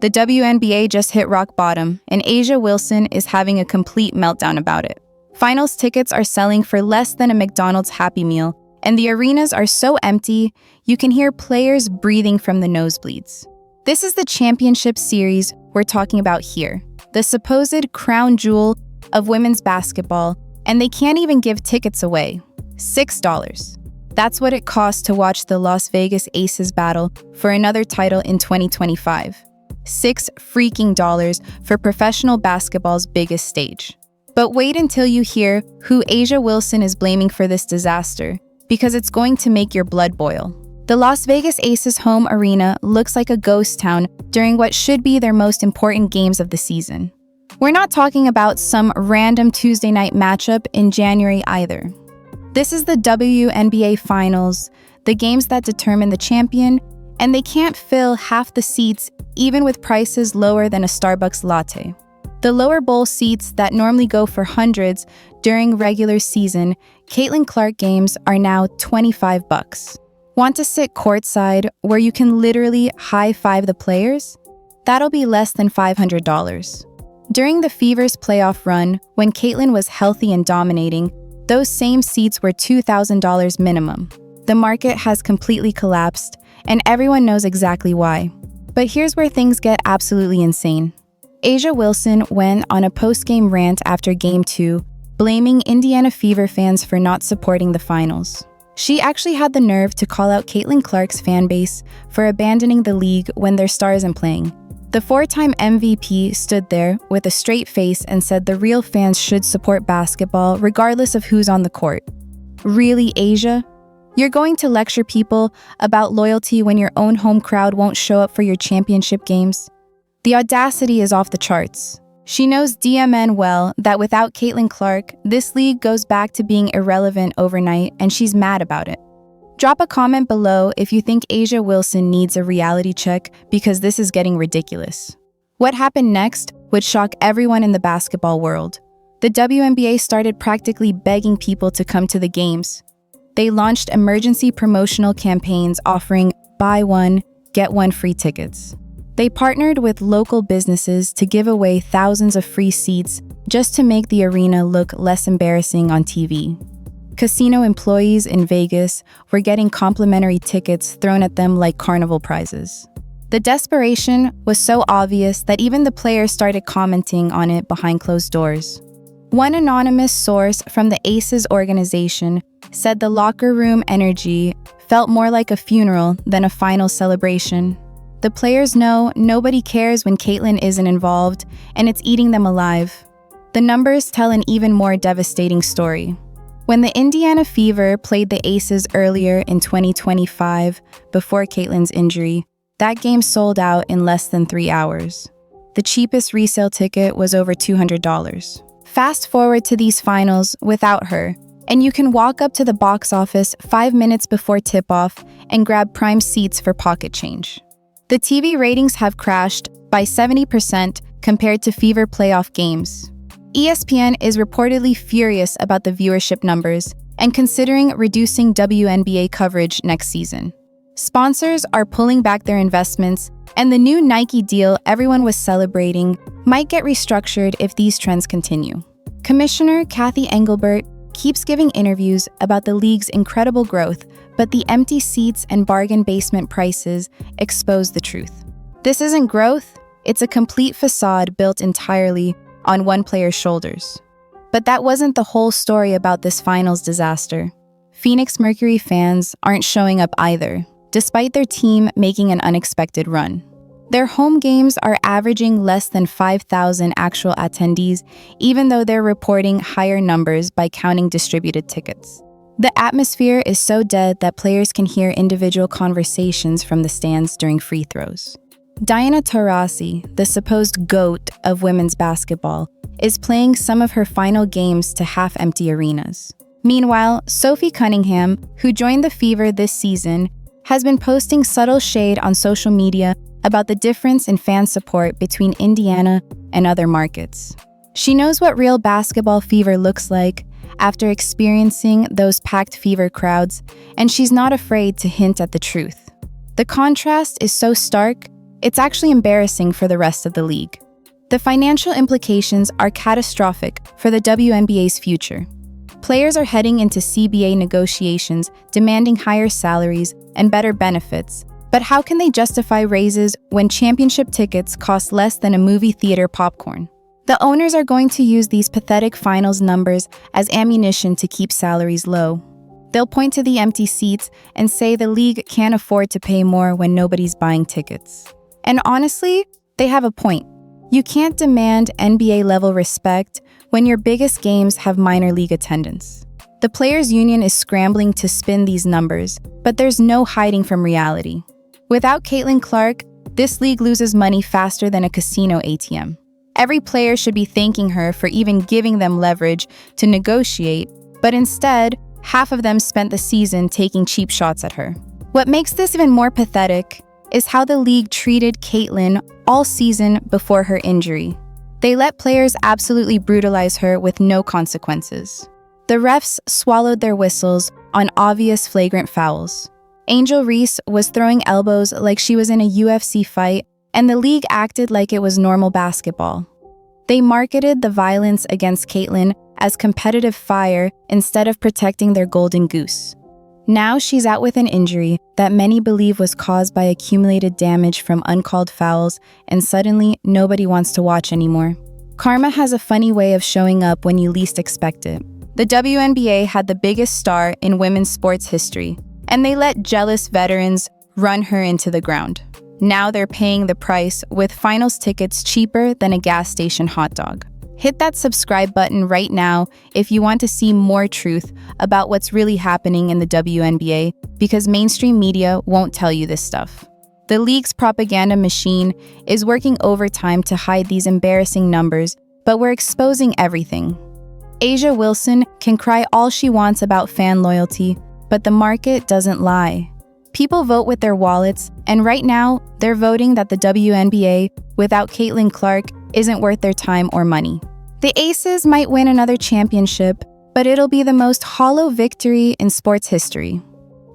The WNBA just hit rock bottom, and A'ja Wilson is having a complete meltdown about it. Finals tickets are selling for less than a McDonald's Happy Meal, and the arenas are so empty, you can hear players breathing from the nosebleeds. This is the championship series we're talking about here, the supposed crown jewel of women's basketball, and they can't even give tickets away. $6. That's what it costs to watch the Las Vegas Aces battle for another title in 2025. $6 freaking dollars for professional basketball's biggest stage. But wait until you hear who A'ja Wilson is blaming for this disaster, because it's going to make your blood boil. The Las Vegas Aces home arena looks like a ghost town during what should be their most important games of the season. We're not talking about some random Tuesday night matchup in January either. This is the WNBA Finals, the games that determine the champion, and they can't fill half the seats even with prices lower than a Starbucks latte. The lower bowl seats that normally go for hundreds during regular season Caitlin Clark games are now $25. Want to sit courtside where you can literally high-five the players? That'll be less than $500. During the Fever's playoff run, when Caitlin was healthy and dominating, those same seats were $2,000 minimum. The market has completely collapsed, and everyone knows exactly why. But here's where things get absolutely insane. A'ja Wilson went on a post-game rant after Game 2, blaming Indiana Fever fans for not supporting the finals. She actually had the nerve to call out Caitlin Clark's fan base for abandoning the league when their star isn't playing. The four-time MVP stood there with a straight face and said the real fans should support basketball regardless of who's on the court. Really, A'ja? You're going to lecture people about loyalty when your own home crowd won't show up for your championship games? The audacity is off the charts. She knows DMN well that without Caitlin Clark, this league goes back to being irrelevant overnight, and she's mad about it. Drop a comment below if you think A'ja Wilson needs a reality check, because this is getting ridiculous. What happened next would shock everyone in the basketball world. The WNBA started practically begging people to come to the games. They launched emergency promotional campaigns offering buy one, get one free tickets. They partnered with local businesses to give away thousands of free seats just to make the arena look less embarrassing on TV. Casino employees in Vegas were getting complimentary tickets thrown at them like carnival prizes. The desperation was so obvious that even the players started commenting on it behind closed doors. One anonymous source from the Aces organization said the locker room energy felt more like a funeral than a final celebration. The players know nobody cares when Caitlin isn't involved, and it's eating them alive. The numbers tell an even more devastating story. When the Indiana Fever played the Aces earlier in 2025, before Caitlin's injury, that game sold out in less than 3 hours. The cheapest resale ticket was over $200. Fast forward to these finals without her, and you can walk up to the box office 5 minutes before tip-off and grab prime seats for pocket change. The TV ratings have crashed by 70% compared to Fever playoff games. ESPN is reportedly furious about the viewership numbers and considering reducing WNBA coverage next season. Sponsors are pulling back their investments, and the new Nike deal everyone was celebrating might get restructured if these trends continue. Commissioner Kathy Engelbert keeps giving interviews about the league's incredible growth, but the empty seats and bargain basement prices expose the truth. This isn't growth, it's a complete facade built entirely on one player's shoulders. But that wasn't the whole story about this finals disaster. Phoenix Mercury fans aren't showing up either, despite their team making an unexpected run. Their home games are averaging less than 5,000 actual attendees, even though they're reporting higher numbers by counting distributed tickets. The atmosphere is so dead that players can hear individual conversations from the stands during free throws. Diana Taurasi, the supposed GOAT of women's basketball, is playing some of her final games to half-empty arenas. Meanwhile, Sophie Cunningham, who joined the Fever this season, has been posting subtle shade on social media about the difference in fan support between Indiana and other markets. She knows what real basketball fever looks like after experiencing those packed Fever crowds, and she's not afraid to hint at the truth. The contrast is so stark It's actually embarrassing for the rest of the league. The financial implications are catastrophic for the WNBA's future. Players are heading into CBA negotiations demanding higher salaries and better benefits, but how can they justify raises when championship tickets cost less than a movie theater popcorn? The owners are going to use these pathetic finals numbers as ammunition to keep salaries low. They'll point to the empty seats and say the league can't afford to pay more when nobody's buying tickets. And honestly, they have a point. You can't demand NBA-level respect when your biggest games have minor league attendance. The Players' Union is scrambling to spin these numbers, but there's no hiding from reality. Without Caitlin Clark, this league loses money faster than a casino ATM. Every player should be thanking her for even giving them leverage to negotiate, but instead, half of them spent the season taking cheap shots at her. What makes this even more pathetic is how the league treated Caitlin all season before her injury. They let players absolutely brutalize her with no consequences. The refs swallowed their whistles on obvious flagrant fouls. Angel Reese was throwing elbows like she was in a UFC fight, and the league acted like it was normal basketball. They marketed the violence against Caitlin as competitive fire instead of protecting their golden goose. Now she's out with an injury that many believe was caused by accumulated damage from uncalled fouls, and suddenly nobody wants to watch anymore. Karma has a funny way of showing up when you least expect it. The WNBA had the biggest star in women's sports history, and they let jealous veterans run her into the ground. Now they're paying the price with finals tickets cheaper than a gas station hot dog. Hit that subscribe button right now if you want to see more truth about what's really happening in the WNBA, because mainstream media won't tell you this stuff. The league's propaganda machine is working overtime to hide these embarrassing numbers, but we're exposing everything. A'ja Wilson can cry all she wants about fan loyalty, but the market doesn't lie. People vote with their wallets, and right now, they're voting that the WNBA, without Caitlin Clark, isn't worth their time or money. The Aces might win another championship, but it'll be the most hollow victory in sports history.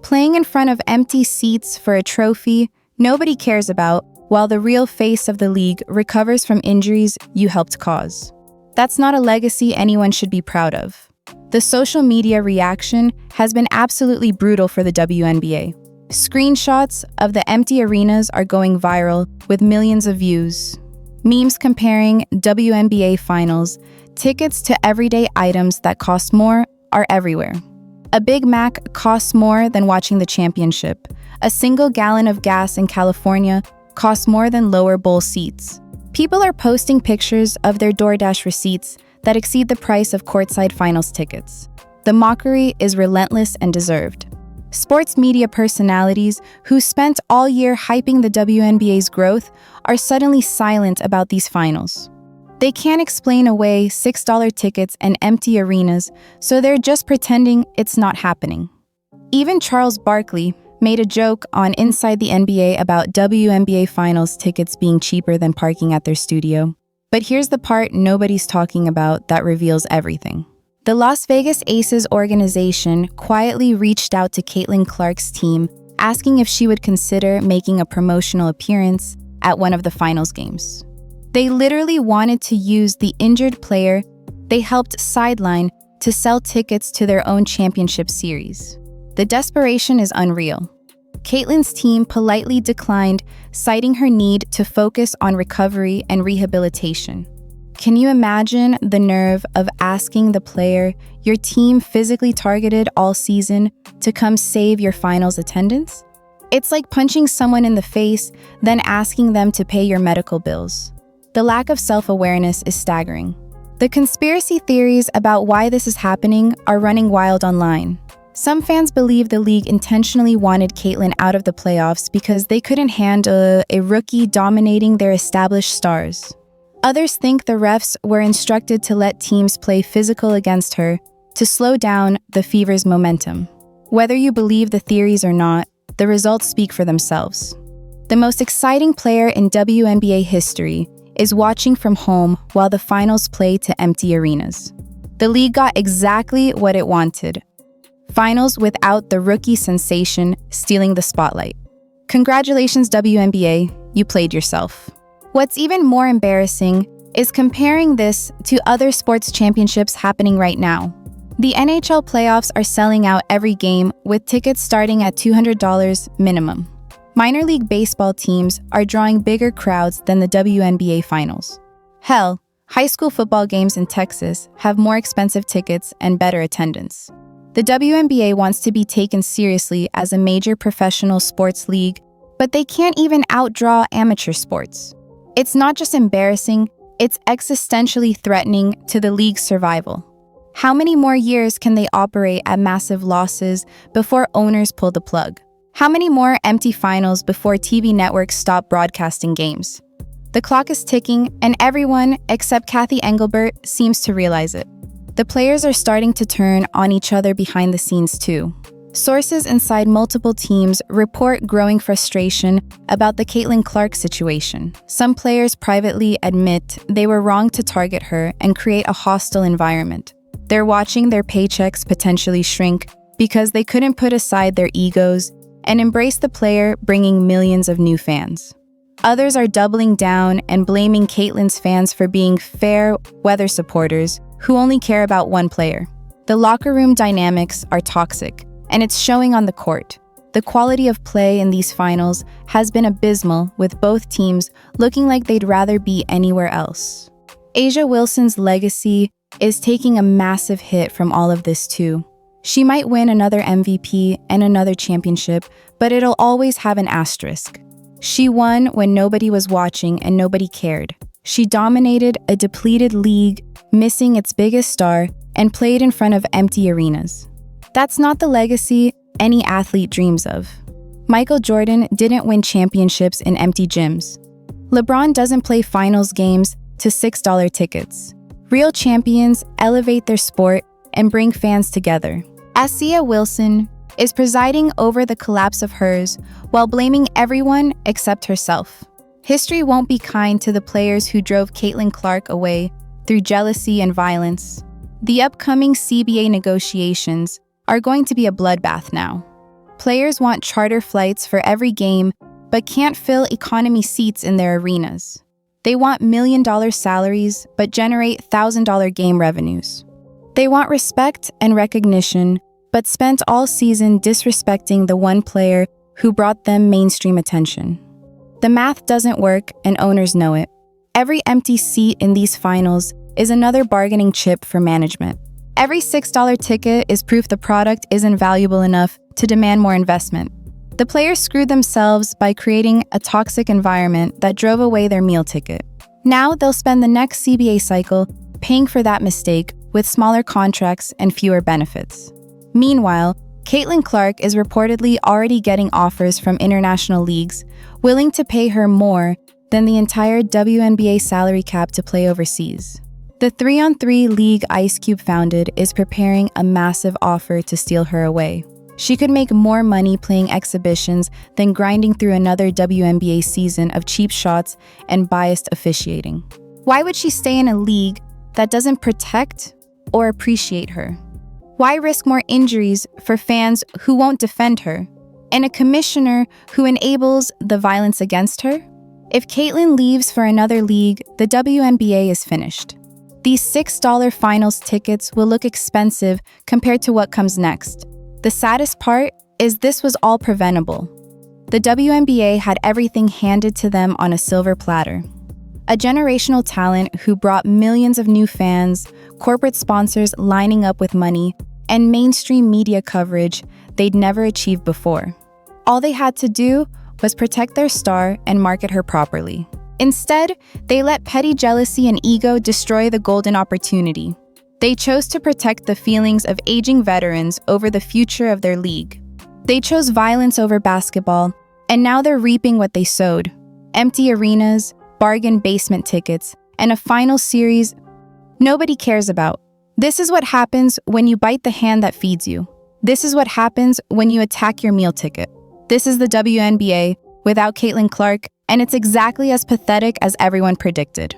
Playing in front of empty seats for a trophy nobody cares about, while the real face of the league recovers from injuries you helped cause. That's not a legacy anyone should be proud of. The social media reaction has been absolutely brutal for the WNBA. Screenshots of the empty arenas are going viral with millions of views. Memes comparing WNBA finals tickets to everyday items that cost more are everywhere. A Big Mac costs more than watching the championship. A single gallon of gas in California costs more than lower bowl seats. People are posting pictures of their DoorDash receipts that exceed the price of courtside finals tickets. The mockery is relentless and deserved. Sports media personalities who spent all year hyping the WNBA's growth are suddenly silent about these finals. They can't explain away $6 tickets and empty arenas, so they're just pretending it's not happening. Even Charles Barkley made a joke on Inside the NBA about WNBA finals tickets being cheaper than parking at their studio. But here's the part nobody's talking about that reveals everything. The Las Vegas Aces organization quietly reached out to Caitlin Clark's team, asking if she would consider making a promotional appearance at one of the finals games. They literally wanted to use the injured player they helped sideline to sell tickets to their own championship series. The desperation is unreal. Caitlin's team politely declined, citing her need to focus on recovery and rehabilitation. Can you imagine the nerve of asking the player your team physically targeted all season to come save your finals attendance? It's like punching someone in the face, then asking them to pay your medical bills. The lack of self-awareness is staggering. The conspiracy theories about why this is happening are running wild online. Some fans believe the league intentionally wanted Caitlin out of the playoffs because they couldn't handle a rookie dominating their established stars. Others think the refs were instructed to let teams play physical against her to slow down the fever's momentum. Whether you believe the theories or not, the results speak for themselves. The most exciting player in WNBA history is watching from home while the finals play to empty arenas. The league got exactly what it wanted. Finals without the rookie sensation stealing the spotlight. Congratulations, WNBA. you played yourself. What's even more embarrassing is comparing this to other sports championships happening right now. The NHL playoffs are selling out every game with tickets starting at $200 minimum. Minor league baseball teams are drawing bigger crowds than the WNBA finals. Hell, high school football games in Texas have more expensive tickets and better attendance. The WNBA wants to be taken seriously as a major professional sports league, but they can't even outdraw amateur sports. It's not just embarrassing, it's existentially threatening to the league's survival. How many more years can they operate at massive losses before owners pull the plug? How many more empty finals before TV networks stop broadcasting games? The clock is ticking, and everyone, except Kathy Engelbert, seems to realize it. The players are starting to turn on each other behind the scenes too. Sources inside multiple teams report growing frustration about the Caitlin Clark situation. Some players privately admit they were wrong to target her and create a hostile environment. They're watching their paychecks potentially shrink because they couldn't put aside their egos and embrace the player bringing millions of new fans. Others are doubling down and blaming Caitlin's fans for being fair weather supporters who only care about one player. The locker room dynamics are toxic, and it's showing on the court. The quality of play in these finals has been abysmal, with both teams looking like they'd rather be anywhere else. A'ja Wilson's legacy is taking a massive hit from all of this too. She might win another MVP and another championship, but it'll always have an asterisk. She won when nobody was watching and nobody cared. She dominated a depleted league, missing its biggest star, and played in front of empty arenas. That's not the legacy any athlete dreams of. Michael Jordan didn't win championships in empty gyms. LeBron doesn't play finals games to $6 tickets. Real champions elevate their sport and bring fans together. A'ja Wilson is presiding over the collapse of hers while blaming everyone except herself. History won't be kind to the players who drove Caitlin Clark away through jealousy and violence. The upcoming CBA negotiations are going to be a bloodbath now. Players want charter flights for every game, but can't fill economy seats in their arenas. They want million-dollar salaries, but generate $1,000 game revenues. They want respect and recognition, but spent all season disrespecting the one player who brought them mainstream attention. The math doesn't work, and owners know it. Every empty seat in these finals is another bargaining chip for management. Every $6 ticket is proof the product isn't valuable enough to demand more investment. The players screwed themselves by creating a toxic environment that drove away their meal ticket. Now they'll spend the next CBA cycle paying for that mistake with smaller contracts and fewer benefits. Meanwhile, Caitlin Clark is reportedly already getting offers from international leagues willing to pay her more than the entire WNBA salary cap to play overseas. The 3-on-3 league Ice Cube founded is preparing a massive offer to steal her away. She could make more money playing exhibitions than grinding through another WNBA season of cheap shots and biased officiating. Why would she stay in a league that doesn't protect or appreciate her? Why risk more injuries for fans who won't defend her, and a commissioner who enables the violence against her? If Caitlin leaves for another league, the WNBA is finished. These $6 finals tickets will look expensive compared to what comes next. The saddest part is this was all preventable. The WNBA had everything handed to them on a silver platter. A generational talent who brought millions of new fans, corporate sponsors lining up with money, and mainstream media coverage they'd never achieved before. All they had to do was protect their star and market her properly. Instead, they let petty jealousy and ego destroy the golden opportunity. They chose to protect the feelings of aging veterans over the future of their league. They chose violence over basketball, and now they're reaping what they sowed. Empty arenas, bargain basement tickets, and a final series nobody cares about. This is what happens when you bite the hand that feeds you. This is what happens when you attack your meal ticket. This is the WNBA without Caitlin Clark, and it's exactly as pathetic as everyone predicted.